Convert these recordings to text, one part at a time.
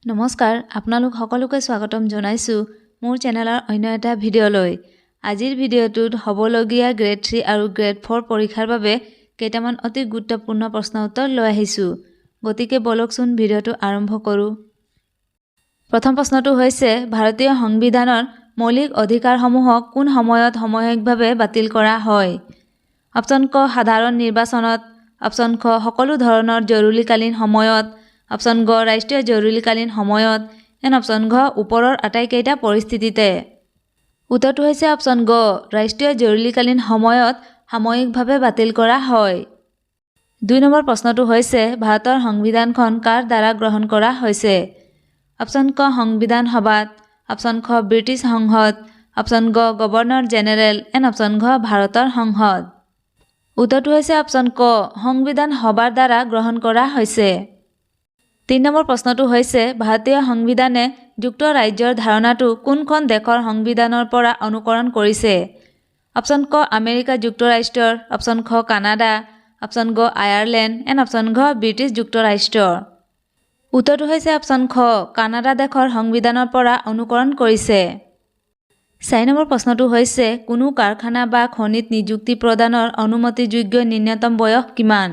নমস্কাৰ আপোনালোক সকলোকে স্বাগতম জনাইছো মোৰ চেনেলৰ অন্য এটা ভিডিঅ'লৈ। আজিৰ ভিডিঅ'টোত হ'বলগীয়া গ্ৰেড 3 আৰু গ্ৰেড 4 পৰীক্ষাৰ বাবে কেইটামান অতি গুৰুত্বপূৰ্ণ প্ৰশ্ন উত্তৰ লৈ আহিছো। গতিকে বলকচোন ভিডিঅ'টো আৰম্ভ কৰো। প্ৰথম প্ৰশ্নটো হৈছে ভাৰতীয় সংবিধানৰ মৌলিক অধিকাৰসমূহক কোন সময়ত সাময়িকভাৱে বাতিল কৰা হয়? অপচন ক সাধাৰণ নিৰ্বাচনত, অপচন খ সকলো ধৰণৰ জৰুৰীকালীন সময়ত, অপচন গ ৰাষ্ট্ৰীয় জৰুৰীকালীন সময়ত, এন অপচন ঘ ওপৰৰ আটাইকেইটা পৰিস্থিতিতে। উত্তৰটো হৈছে অপচন গ ৰাষ্ট্ৰীয় জৰুৰীকালীন সময়ত সাময়িকভাৱে বাতিল কৰা হয়। 2 নম্বৰ প্ৰশ্নটো হৈছে ভাৰতৰ সংবিধানখন কাৰ দ্বাৰা গ্ৰহণ কৰা হৈছে? অপচন ক সংবিধান সভাত, অপচন খ ব্ৰিটিছ সংসদ, অপচন গ গভৰ্ণৰ জেনেৰেল, এন অপচন ঘ ভাৰতৰ সংসদ। উত্তৰটো হৈছে অপচন ক সংবিধান সভাৰ দ্বাৰা গ্ৰহণ কৰা হৈছে। 3 নম্বৰ প্ৰশ্নটো হৈছে ভাৰতীয় সংবিধানে যুক্তৰাজ্যৰ ধাৰণাটো কোনখন দেশৰ সংবিধানৰ পৰা অনুকৰণ কৰিছে? অপচন ক আমেৰিকা যুক্তৰাষ্ট্ৰৰ, অপচন খ কানাডা, অপচন গ আয়াৰলেণ্ড, এন অপচন ঘ ব্ৰিটিছ যুক্তৰাষ্ট্ৰৰ। উত্তৰটো হৈছে অপচন খ কানাডা দেশৰ সংবিধানৰ পৰা অনুকৰণ কৰিছে। 4 নম্বৰ প্ৰশ্নটো হৈছে কোনো কাৰখানা বা খনিত নিযুক্তি প্ৰদানৰ অনুমতিযোগ্য ন্যূনতম বয়স কিমান?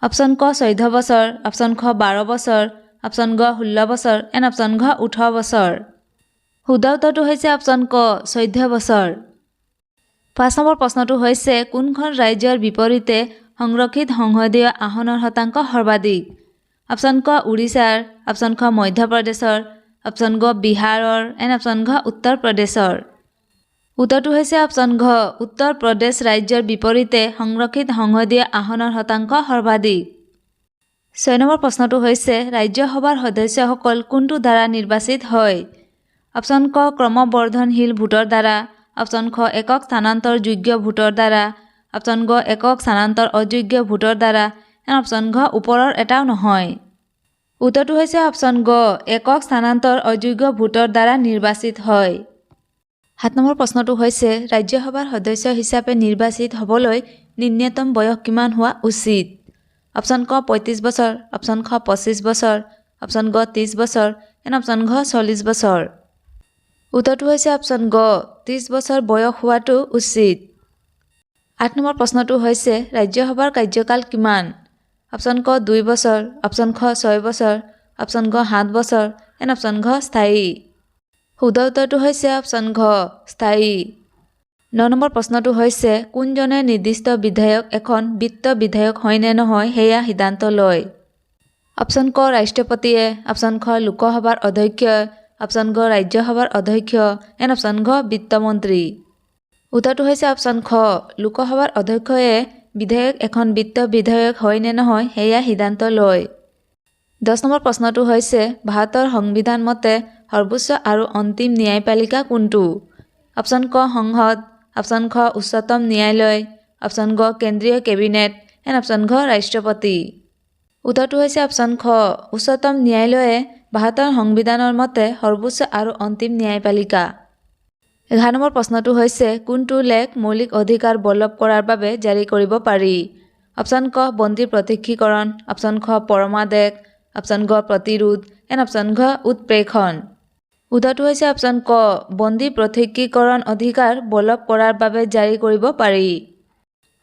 অপচন ক 14 বছৰ, অপচন খ 12 বছৰ, অপচন গ 16 বছৰ, এন অপচন ঘ 18 বছৰ। শুদ্ধ উত্তৰটো হৈছে অপচন ক 14 বছৰ। 5 নম্বৰ প্ৰশ্নটো হৈছে কোনখন ৰাজ্যৰ বিপৰীতে সংৰক্ষিত সংসদীয় আসনৰ শতাংশ সৰ্বাধিক? অপচন ক উৰিষ্যাৰ, অপচন খ মধ্যপ্ৰদেশৰ, অপচন গ বিহাৰৰ, এন অপচন ঘ উত্তৰ প্ৰদেশৰ। উত্তৰটো হৈছে অপচন ঘ উত্তৰ প্ৰদেশ ৰাজ্যৰ বিপৰীতে সংৰক্ষিত সংসদীয় আসনৰ শতাংশ সৰ্বাধিক। 6 নম্বৰ প্ৰশ্নটো হৈছে ৰাজ্যসভাৰ সদস্যসকল কোনটো দ্বাৰা নিৰ্বাচিত হয়? অপচন ক ক্ৰমবৰ্ধনশীল ভোটৰ দ্বাৰা, অপচন খ একক স্থানান্তৰ যোগ্য ভোটৰ দ্বাৰা, অপচন গ একক স্থানান্তৰ অযোগ্য ভোটৰ দ্বাৰা, এন অপচন ঘ ওপৰৰ এটাও নহয়। উত্তৰটো হৈছে অপচন গ একক স্থানান্তৰ অযোগ্য ভোটৰ দ্বাৰা নিৰ্বাচিত হয়। 7 নম্বৰ প্ৰশ্নটো হৈছে ৰাজ্যসভাৰ সদস্য হিচাপে নিৰ্বাচিত হ'বলৈ ন্যূনতম বয়স কিমান হোৱা উচিত? অপচন ক 35 বছৰ, অপচন খ 25 বছৰ, অপচন গ 30 বছৰ, এন অপচন ঘ 40 বছৰ। উত্তৰটো হৈছে অপচন গ 30 বছৰ বয়স হোৱাটো উচিত। 8 নম্বৰ প্ৰশ্নটো হৈছে ৰাজ্যসভাৰ কাৰ্যকাল কিমান? অপচন ক 2 বছৰ, অপচন খ 6 বছৰ, অপচন গ 7 বছৰ, এন অপচন ঘ স্থায়ী। শুদ্ধ উত্তৰটো হৈছে অপচন ঘ স্থায়ী। 9 নম্বৰ প্ৰশ্নটো হৈছে কোনজনে নিৰ্দিষ্ট বিধায়ক এখন বিত্ত বিধায়ক হয় নে নহয় সেয়া সিদ্ধান্ত লয়? অপচন ক ৰাষ্ট্ৰপতিয়ে, অপচন খ লোকসভাৰ অধ্যক্ষই, অপচন গ ৰাজ্যসভাৰ অধ্যক্ষ, এন অপচন ঘ বিত্তমন্ত্ৰী। উত্তৰটো হৈছে অপচন খ লোকসভাৰ অধ্যক্ষয়ে বিধায়ক এখন বিত্ত বিধায়ক হয় নে নহয় সেয়া সিদ্ধান্ত লয়। 10 নম্বৰ প্ৰশ্নটো হৈছে ভাৰতৰ সংবিধান মতে সৰ্বোচ্চ আৰু অন্তিম ন্যায়পালিকা কোনটো? অপচন ক সংসদ, অপচন খ উচ্চতম ন্যায়ালয়, অপচন গ কেন্দ্ৰীয় কেবিনেট, এন অপচন ঘ ৰাষ্ট্ৰপতি। উত্তৰটো হৈছে অপচন খ উচ্চতম ন্যায়ালয়ে ভাৰতৰ সংবিধানৰ মতে সৰ্বোচ্চ আৰু অন্তিম ন্যায়পালিকা। 11 নম্বৰ প্ৰশ্নটো হৈছে কোনটো লেখ মৌলিক অধিকাৰ বলবৎ কৰাৰ বাবে জাৰি কৰিব পাৰি? অপচন ক বন্দী প্ৰত্যক্ষীকৰণ, অপচন খ পৰমাদেশ, অপচন গ প্ৰতিৰোধ, এন অপচন ঘ উৎপ্ৰেক্ষণ। উত্তৰটো হৈছে অপচন ক বন্দী প্ৰত্যক্ষীকৰণ অধিকাৰ বলবৎ কৰাৰ বাবে জাৰি কৰিব পাৰি।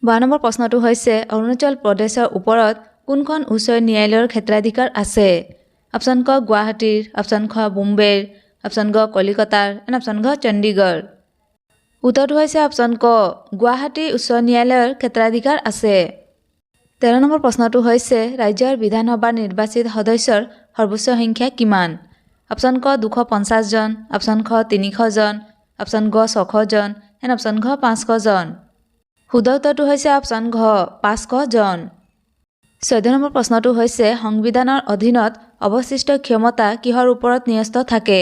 12 নম্বৰ প্ৰশ্নটো হৈছে অৰুণাচল প্ৰদেশৰ ওপৰত কোনখন উচ্চ ন্যায়ালয়ৰ ক্ষেত্ৰাধিকাৰ আছে? অপচন ক গুৱাহাটীৰ, অপচন খ বোম্বেৰ, অপচন গ কলিকতাৰ, এন অপচন ঘ চণ্ডীগড়। উত্তৰটো হৈছে অপচন ক গুৱাহাটী উচ্চ ন্যায়ালয়ৰ ক্ষেত্ৰাধিকাৰ আছে। 13 নম্বৰ প্ৰশ্নটো হৈছে ৰাজ্যৰ বিধানসভাৰ নিৰ্বাচিত সদস্যৰ সৰ্বোচ্চ সংখ্যা কিমান? অপচন ক 250 জন, অপচন খ 300 জন, অপচন গ 600 জন, এন অপচন ঘ 500 জন। শুদ্ধ উত্তৰটো হৈছে অপচন ঘ 500 জন। 14 নম্বৰ প্ৰশ্নটো হৈছে সংবিধানৰ অধীনত অৱশিষ্ট ক্ষমতা কিহৰ ওপৰত ন্যস্ত থাকে?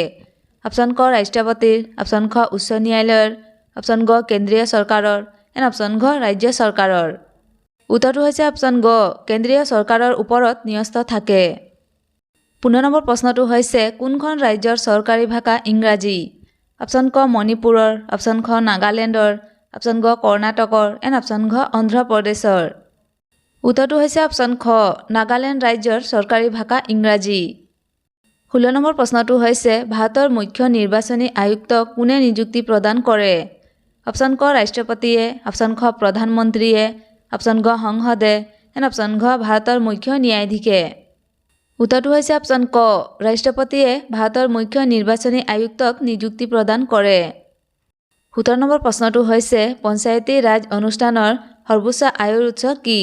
অপচন ক ৰাষ্ট্ৰপতিৰ, অপচন খ উচ্চ ন্যায়ালয়ৰ, অপচন গ কেন্দ্ৰীয় চৰকাৰৰ, এন অপচন ঘ ৰাজ্য চৰকাৰৰ। উত্তৰটো হৈছে অপচন গ কেন্দ্ৰীয় চৰকাৰৰ ওপৰত ন্যস্ত থাকে। 15 নম্বৰ প্ৰশ্নটো হৈছে কোনখন ৰাজ্যৰ চৰকাৰী ভাষা ইংৰাজী? অপচন ক মণিপুৰৰ, অপচন খ নাগালেণ্ডৰ, অপচন গ কৰ্ণাটকৰ, এন অপচন ঘ অন্ধ্ৰ প্ৰদেশৰ। উত্তৰটো হৈছে অপচন খ নাগালেণ্ড ৰাজ্যৰ চৰকাৰী ভাষা ইংৰাজী। 16 নম্বৰ প্ৰশ্নটো হৈছে ভাৰতৰ মুখ্য নিৰ্বাচনী আয়ুক্তক কোনে নিযুক্তি প্ৰদান কৰে? অপশ্যন ক ৰাষ্ট্ৰপতিয়ে, অপশ্যন খ প্ৰধানমন্ত্ৰীয়ে, অপশ্যন গ সংসদে, এণ্ড অপশ্যন ঘ ভাৰতৰ মুখ্য ন্যায়াধীশে। উত্তৰটো হৈছে অপশ্যন ক ৰাষ্ট্ৰপতিয়ে ভাৰতৰ মুখ্য নিৰ্বাচনী আয়ুক্তক নিযুক্তি প্ৰদান কৰে। 17 নম্বৰ প্ৰশ্নটো হৈছে পঞ্চায়তী ৰাজ অনুষ্ঠানৰ সৰ্বোচ্চ আয়ৰ উৎস কি?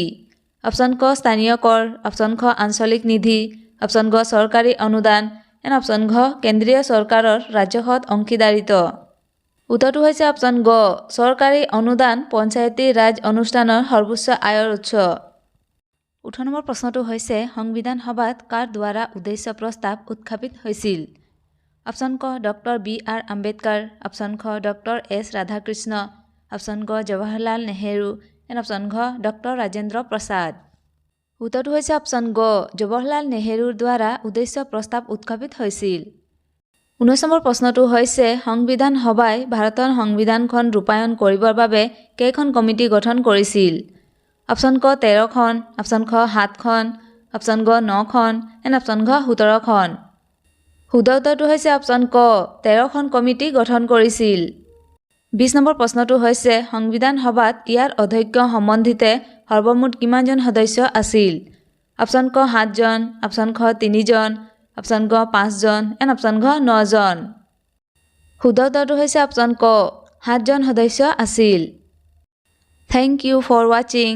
অপশ্যন ক স্থানীয় কৰ, অপশ্যন খ আঞ্চলিক নিধি, অপশ্যন গ চৰকাৰী অনুদান, এণ্ড অপশ্যন ঘ কেন্দ্ৰীয় চৰকাৰৰ ৰাজহত অংশীদাৰিত্ব। উত্তৰটো হৈছে অপশ্যন গ চৰকাৰী অনুদান পঞ্চায়তী ৰাজ অনুষ্ঠানৰ সৰ্বোচ্চ আয়ৰ উৎস। 18 নম্বৰ প্ৰশ্নটো হৈছে সংবিধান সভাত কাৰ দ্বাৰা উদ্দেশ্য প্ৰস্তাৱ উত্থাপিত হৈছিল? অপশ্যন ক ডক্টৰ বি.আৰ. আম্বেদকাৰ, অপশ্যন খ ডক্টৰ এছ. ৰাধাকৃষ্ণ, অপশ্যন গ জৱাহৰলাল নেহেৰু, এণ্ড অপশ্যন ঘ ডক্টৰ ৰাজেন্দ্ৰ প্ৰসাদ। উত্তৰটো হৈছে অপশ্যন গ জৱাহৰলাল নেহেৰুৰ দ্বাৰা উদ্দেশ্য প্ৰস্তাৱ উত্থাপিত হৈছিল। 19 নম্বৰ প্ৰশ্নটো হৈছে সংবিধান সভাই ভাৰতৰ সংবিধানখন ৰূপায়ণ কৰিবৰ বাবে কেইখন কমিটি গঠন কৰিছিল? অপশ্যন ক 13খন, অপশ্যন খ 7খন, অপশ্যন গ 9খন, এণ্ড অপশ্যন ঘ 17খন। শুদ্ধ উত্তৰটো হৈছে অপশ্যন ক 13খন কমিটি গঠন কৰিছিল। 20 নম্বৰ প্ৰশ্নটো হৈছে সংবিধান সভাত ইয়াৰ অধ্যক্ষ সম্বন্ধিতে সৰ্বমুঠ কিমানজন সদস্য আছিল? অপশ্যন ক 7জন, অপশ্যন খ 3জন, অপশ্যন গ 5জন, এণ্ড অপশ্যন ঘ 9জন। শুদ্ধ উত্তৰটো হৈছে অপশ্যন ক 7জন সদস্য আছিল। থেংক ইউ ফৰ ৱাচিং।